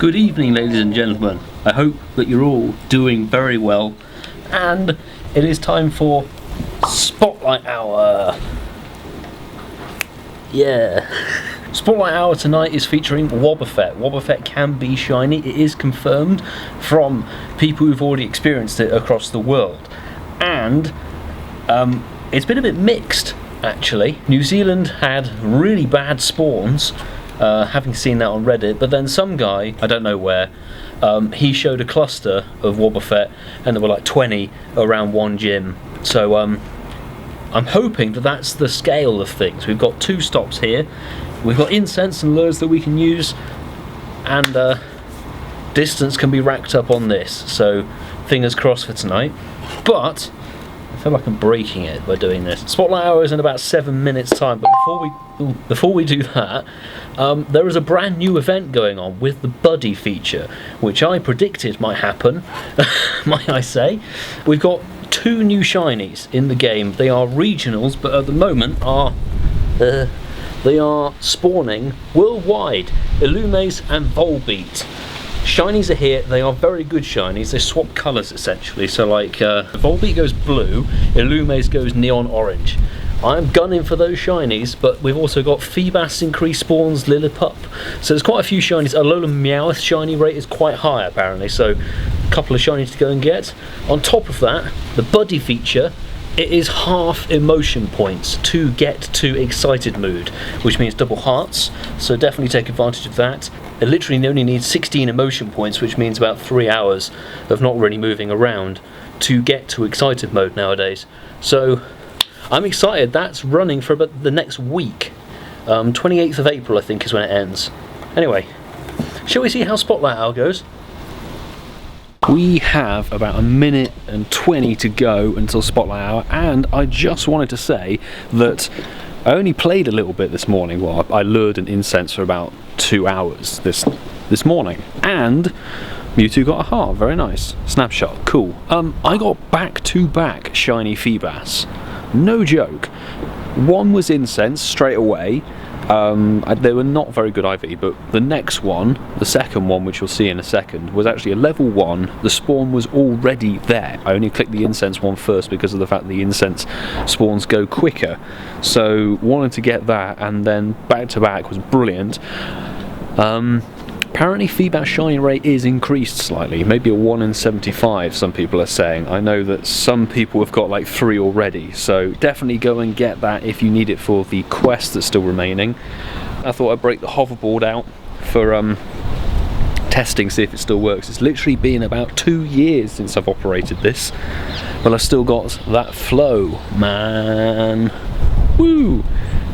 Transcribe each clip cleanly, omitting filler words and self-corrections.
Good evening, ladies and gentlemen. I hope that you're all doing very well, and it is time for Spotlight Hour. Yeah. Spotlight Hour tonight is featuring Wobbuffet. Wobbuffet can be shiny. It is confirmed from people who've already experienced it across the world. And it's been a bit mixed, actually. New Zealand had really bad spawns, having seen that on Reddit, but then some guy, I don't know where, he showed a cluster of Wobbuffet and there were like 20 around one gym. So I'm hoping that that's the scale of things. We've got 2 stops here. We've got incense and lures that we can use, and distance can be racked up on this, so fingers crossed for tonight. But I feel like I'm breaking it by doing this. Spotlight Hour is in about 7 minutes time, but before we do that, there is a brand new event going on with the buddy feature, which I predicted might happen, might I say. We've got 2 new shinies in the game. They are regionals, but at the moment they are spawning worldwide. Illumes and Volbeat. Shinies are here. They are very good shinies. They swap colours essentially. So like Volbeat goes blue, Illumes goes neon orange. I'm gunning for those shinies, but we've also got Feebas increased spawns, Lillipup. So there's quite a few shinies. Alola Meowth shiny rate is quite high apparently, so a couple of shinies to go and get. On top of that, the buddy feature, it is half emotion points to get to excited mood, which means double hearts, so definitely take advantage of that. It literally only needs 16 emotion points, which means about 3 hours of not really moving around to get to excited mode nowadays. So I'm excited. That's running for about the next week. 28th of April I think is when it ends. Anyway, shall we see how Spotlight Hour goes? We have about 1 minute and 20 to go until Spotlight Hour, and I just wanted to say that I only played a little bit this morning. Well, I lured an incense for about 2 hours this morning, and Mewtwo got a heart. Very nice. Snapshot. Cool. I got back-to-back shiny Feebas. No joke. One was incense straight away. They were not very good IV, but the next one, the second one, which you'll see in a second, was actually a level 1. The spawn was already there. I only clicked the incense one first because of the fact that the incense spawns go quicker. So wanted to get that, and then back to back was brilliant. Apparently Feebas shiny rate is increased slightly, maybe a 1 in 75 some people are saying. I know that some people have got like 3 already, so definitely go and get that if you need it for the quest that's still remaining. I thought I'd break the hoverboard out for testing, see if it still works. It's literally been about 2 years since I've operated this, but I've still got that flow, man. Woo!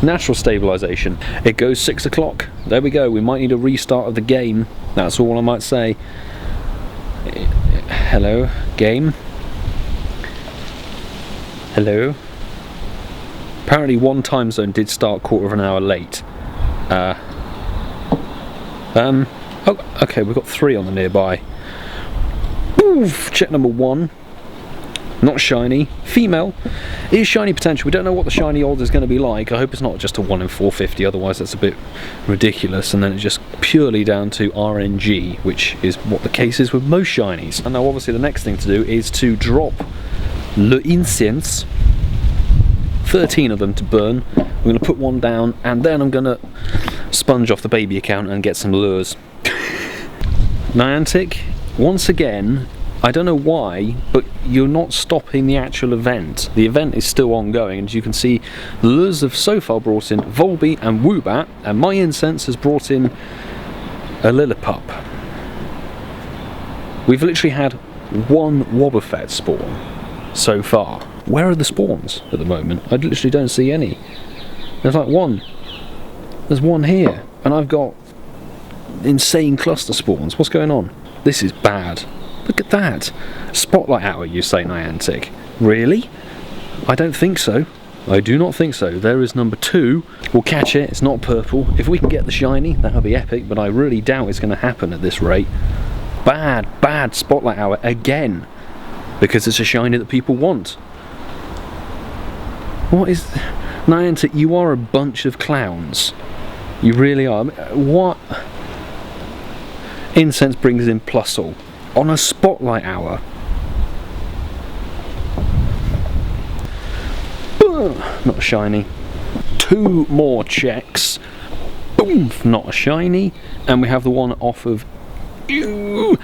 Natural stabilisation. It goes 6 o'clock. There we go. We might need a restart of the game. That's all I might say. Hello, game. Hello. Apparently one time zone did start 1/4 of an hour late. Oh, okay, we've got 3 on the nearby. Oof, check number 1. Not shiny. Female. It is shiny potential. We don't know what the shiny old is going to be like. I hope it's not just a 1 in 450, otherwise that's a bit ridiculous, and then it's just purely down to RNG, which is what the case is with most shinies. And now obviously the next thing to do is to drop le incense. 13 of them to burn. I'm going to put 1 down, and then I'm going to sponge off the baby account and get some lures. Niantic, once again, I don't know why, but you're not stopping the actual event. The event is still ongoing, and as you can see, the lures have so far brought in Volbeat and Woobat, and my incense has brought in a Lillipup. We've literally had 1 Wobbuffet spawn so far. Where are the spawns at the moment? I literally don't see any. There's like 1. There's 1 here, and I've got insane cluster spawns. What's going on? This is bad. Look at that. Spotlight Hour, you say, Niantic. Really? I don't think so. I do not think so. There is number 2. We'll catch it. It's not purple. If we can get the shiny, that would be epic, but I really doubt it's going to happen at this rate. Bad Spotlight Hour again. Because it's a shiny that people want. What is... Niantic, you are a bunch of clowns. You really are. What... Incense brings in plus all on a spotlight hour. Not a shiny. 2 more checks. Boom, not a shiny. And we have the one off of you.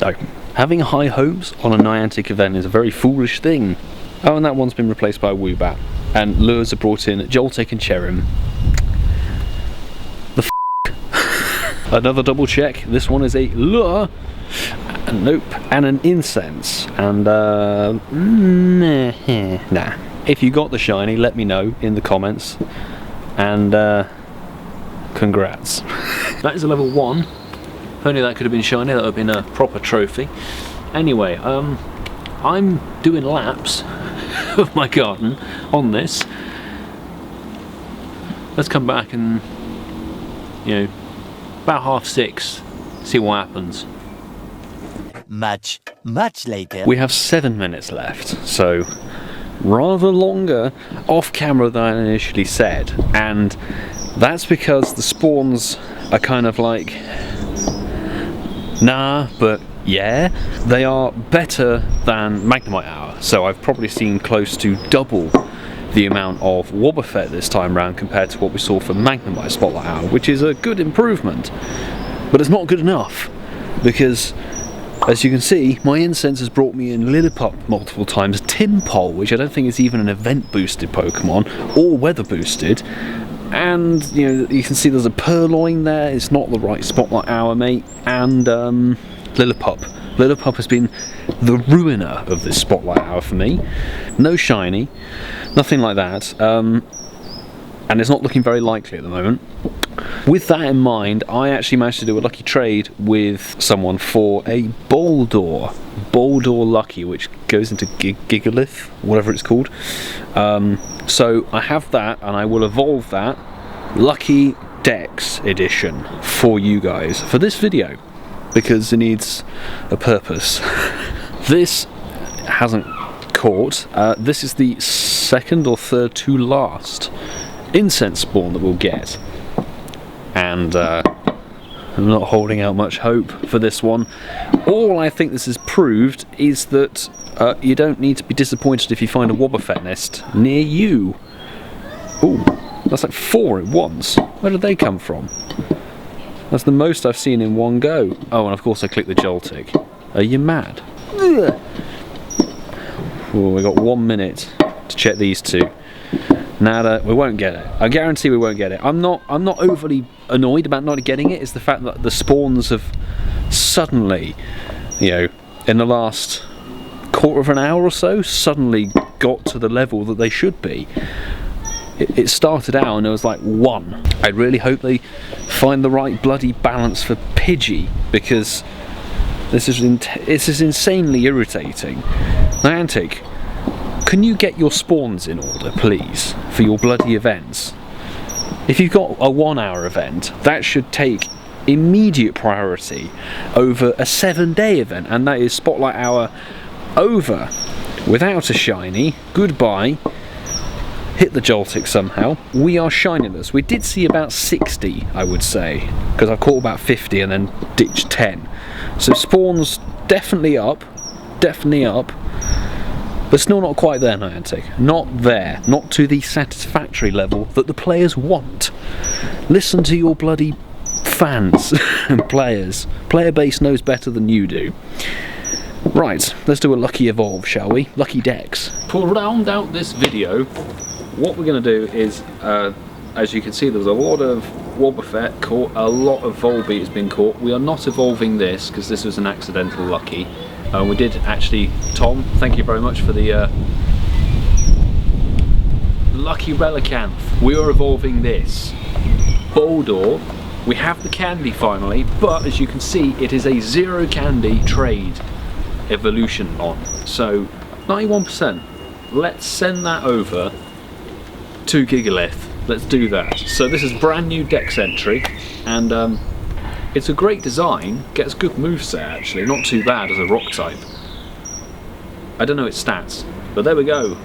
No. Having high hopes on a Niantic event is a very foolish thing. Oh, and that one's been replaced by a Woobat. And lures are brought in Joltik and Cherim. The f***. Another double check. This one is a lure. Nope. And an incense. And nah. If you got the shiny, let me know in the comments. And congrats. That is a level 1. If only that could have been shiny, that would have been a proper trophy. Anyway, I'm doing laps of my garden on this. Let's come back and, you know, about 6:30, see what happens. Much later. We have 7 minutes left, so rather longer off camera than I initially said, and that's because the spawns are kind of like, nah, but yeah, they are better than Magnemite Hour, so I've probably seen close to double the amount of Wobbuffet this time round compared to what we saw for Magnemite Spotlight Hour, which is a good improvement, but it's not good enough, because as you can see, my incense has brought me in Lillipup multiple times, Timpole, which I don't think is even an event boosted Pokemon, or weather boosted, and you know, you can see there's a Purloin there, it's not the right Spotlight Hour, mate, and Lillipup. Lillipup has been the ruiner of this Spotlight Hour for me. No shiny, nothing like that, and it's not looking very likely at the moment. With that in mind, I actually managed to do a lucky trade with someone for a Boldore Lucky, which goes into Gigalith, whatever it's called. So I have that, and I will evolve that Lucky Dex edition for you guys for this video, because it needs a purpose. This hasn't caught. This is the 2nd or 3rd to last incense spawn that we'll get. And I'm not holding out much hope for this one. All I think this has proved is that you don't need to be disappointed if you find a Wobbuffet nest near you. Ooh, that's like 4 at once. Where did they come from? That's the most I've seen in one go. Oh, and of course I clicked the Joltik. Are you mad? Ugh. Oh, we got 1 minute to check these two. Nada, we won't get it. I guarantee we won't get it. I'm not overly annoyed about not getting it. It's the fact that the spawns have suddenly, you know, in the last quarter of an hour or so, suddenly got to the level that they should be. It started out and it was like 1. I really hope they find the right bloody balance for Pidgey, because this is insanely irritating. Niantic, can you get your spawns in order, please, for your bloody events? If you've got a 1 hour event, that should take immediate priority over a 7-day event, and that is Spotlight Hour over. Without a shiny, goodbye. Hit the Joltik somehow. We are shinyless. We did see about 60, I would say, because I caught about 50 and then ditched 10. So spawns definitely up, but still not quite there, Niantic. Not there. Not to the satisfactory level that the players want. Listen to your bloody fans and players. Player base knows better than you do. Right, let's do a Lucky Evolve, shall we? Lucky Dex. To round out this video, what we're going to do is, as you can see, there's a lot of Wobbuffet caught, a lot of Volbeat has been caught. We are not evolving this because this was an accidental Lucky. We did actually, Tom, thank you very much for the Lucky Relicanth. We are evolving this. Boldore, we have the candy finally, but as you can see, it is a 0 candy trade evolution on. So, 91%. Let's send that over to Gigalith. Let's do that. So this is brand new Dex entry, and it's a great design, gets good moveset actually, not too bad as a rock type. I don't know its stats, but there we go.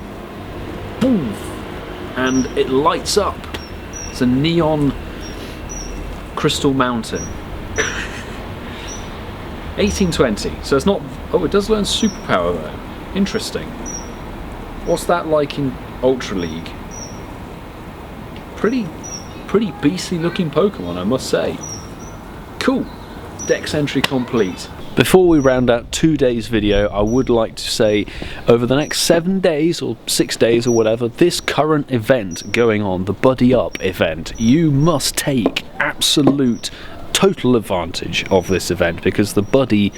Boom! And it lights up. It's a neon crystal mountain. 1820. So it's not. Oh, it does learn superpower though. Interesting. What's that like in Ultra League? Pretty beastly looking Pokemon, I must say. Cool. Dex entry complete. Before we round out today's video, I would like to say over the next 7 days or 6 days or whatever, this current event going on, the Buddy Up event, you must take absolute total advantage of this event, because the buddy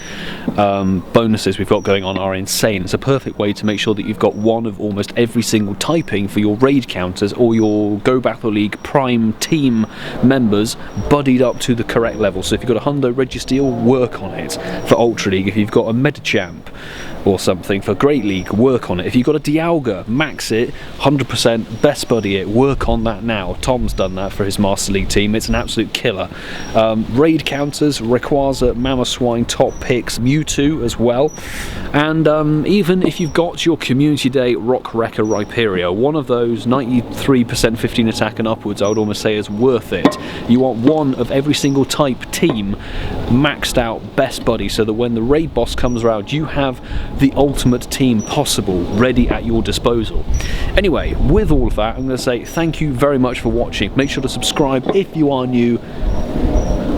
bonuses we've got going on are insane. It's a perfect way to make sure that you've got one of almost every single typing for your raid counters or your Go Battle League Prime team members buddied up to the correct level. So if you've got a Hundo Registeel, work on it. For Ultra League, if you've got a Medicham or something for Great League, work on it. If you've got a Dialga, max it, 100% best buddy it, work on that now. Tom's done that for his Master League team. It's an absolute killer. Raid counters, Rayquaza, Mamoswine, top picks, Mewtwo as well. And even if you've got your Community Day Rock Wrecker Rhyperior, one of those 93% 15 attack and upwards, I would almost say is worth it. You want one of every single type team maxed out best buddy, so that when the raid boss comes around, you have the ultimate team possible ready at your disposal. Anyway, with all of that, I'm going to say thank you very much for watching. Make sure to subscribe if you are new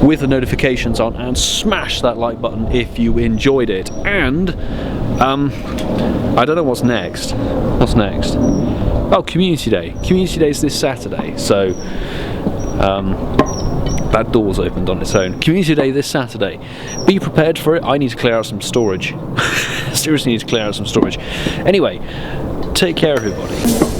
with the notifications on, and smash that like button if you enjoyed it. And I don't know what's next. What's next? Oh, Community Day. Community Day is this Saturday, so that door's opened on its own. Community Day this Saturday. Be prepared for it. I need to clear out some storage. Seriously need to clear out some storage. Anyway, take care everybody.